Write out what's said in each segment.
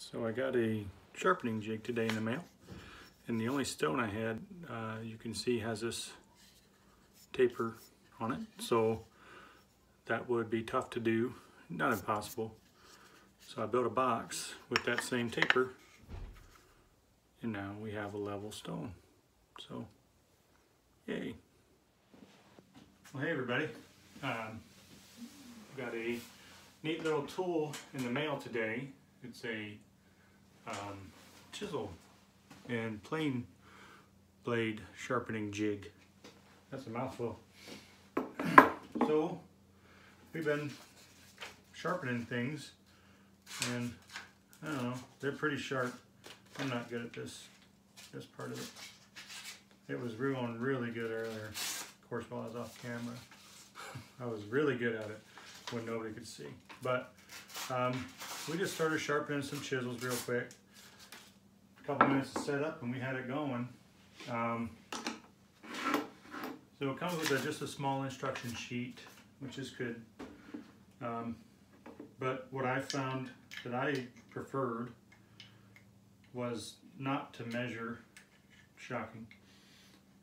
So I got a sharpening jig today in the mail, and the only stone I had, you can see, has this taper on it, so that would be tough to do, not impossible. So I built a box with that same taper, and now we have a level stone. So yay. Well, hey everybody, got a neat little tool in the mail today. It's a chisel and plain blade sharpening jig. That's a mouthful. So we've been sharpening things, and I don't know, they're pretty sharp. I'm not good at this part of it. It was going really good earlier. Of course, while I was off camera, I was really good at it when nobody could see. But we just started sharpening some chisels real quick. A couple minutes to set up and we had it going. So it comes with just a small instruction sheet, which is good. But what I found that I preferred was not to measure. Shocking.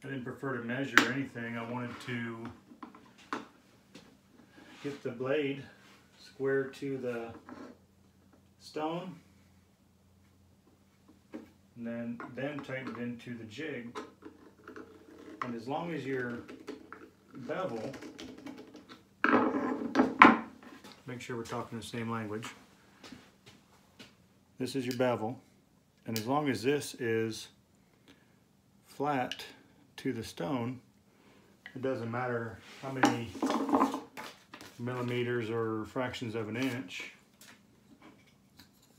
I didn't prefer to measure anything. I wanted to get the blade square to the stone, and then tighten it into the jig. And as long as your bevel, make sure we're talking the same language. This is your bevel, and as long as this is flat to the stone, it doesn't matter how many millimeters or fractions of an inch.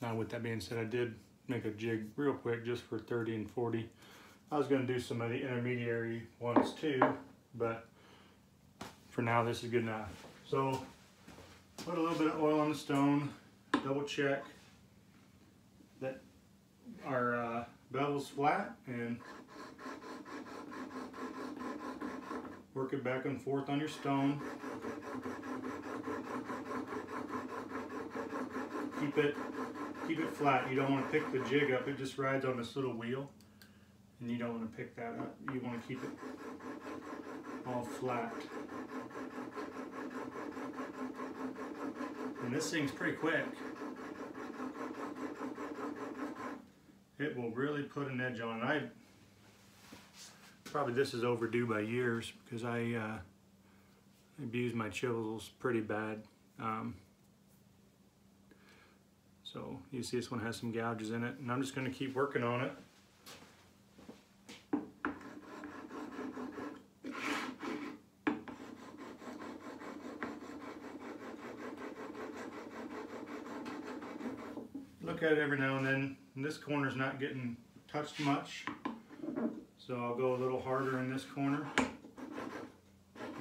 Now, with that being said, I did make a jig real quick just for 30 and 40. I was going to do some of the intermediary ones too, but for now this is good enough. So put a little bit of oil on the stone, double check that our bevel's flat, and work it back and forth on your stone. Keep it flat. You don't want to pick the jig up. It just rides on this little wheel, and you don't want to pick that up. You want to keep it all flat. And this thing's pretty quick. It will really put an edge on it. Probably this is overdue by years because I abuse my chisels pretty bad. So you see this one has some gouges in it, and I'm just going to keep working on it. Look at it every now and then, and this corner's not getting touched much, so I'll go a little harder in this corner.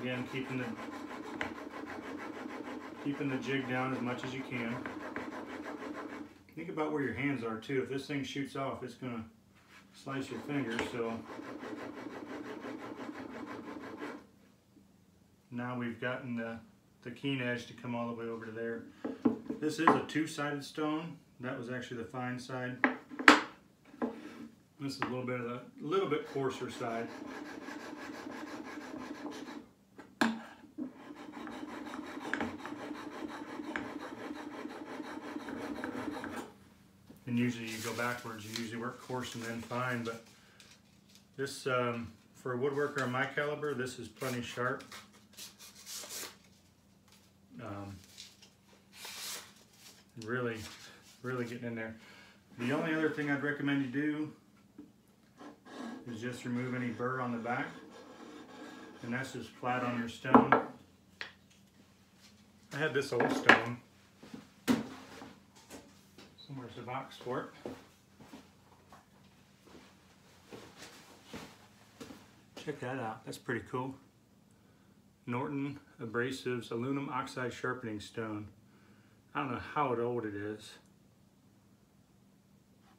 Again, keeping the jig down as much as you can. Think about where your hands are too. If this thing shoots off, it's going to slice your fingers. So now we've gotten the keen edge to come all the way over to there. This is a two-sided stone. That was actually the fine side. This is a little bit coarser side. And usually you go backwards. You usually work coarse and then fine, but this, for a woodworker on my caliber, this is plenty sharp. Really getting in there. The only other thing I'd recommend you do is just remove any burr on the back, and that's just flat on your stone. I had this old stone. Somewhere's a box for it. Check that out. That's pretty cool. Norton Abrasives Aluminum Oxide Sharpening Stone. I don't know how old it is.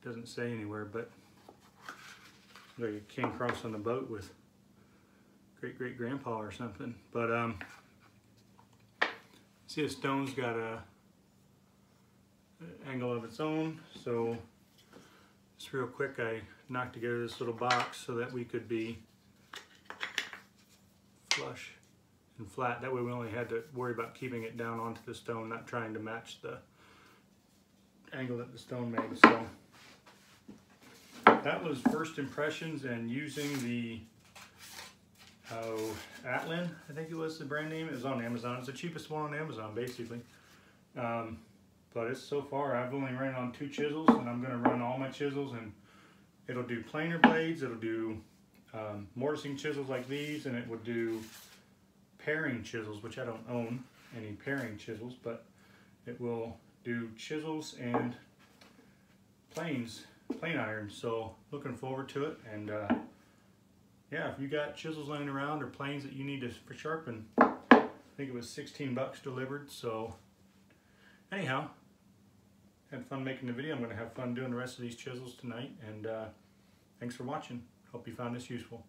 It doesn't say anywhere, but like it came across on the boat with great-great-grandpa or something. But see, the stone's got a angle of its own. So just real quick, I knocked together this little box so that we could be flush and flat. That way we only had to worry about keeping it down onto the stone, not trying to match the angle that the stone made. So that was first impressions, and using the Atlin, I think it was the brand name. It was on Amazon. It's the cheapest one on Amazon, basically. But it's so far, I've only ran on 2 chisels, and I'm going to run all my chisels, and it'll do planer blades, it'll do mortising chisels like these, and it would do paring chisels, which I don't own any paring chisels, but it will do chisels and plane irons. So looking forward to it. And yeah, if you got chisels laying around or planes that you need to for sharpen, I think it was 16 bucks delivered. So anyhow, had fun making the video. I'm going to have fun doing the rest of these chisels tonight, and thanks for watching. Hope you found this useful.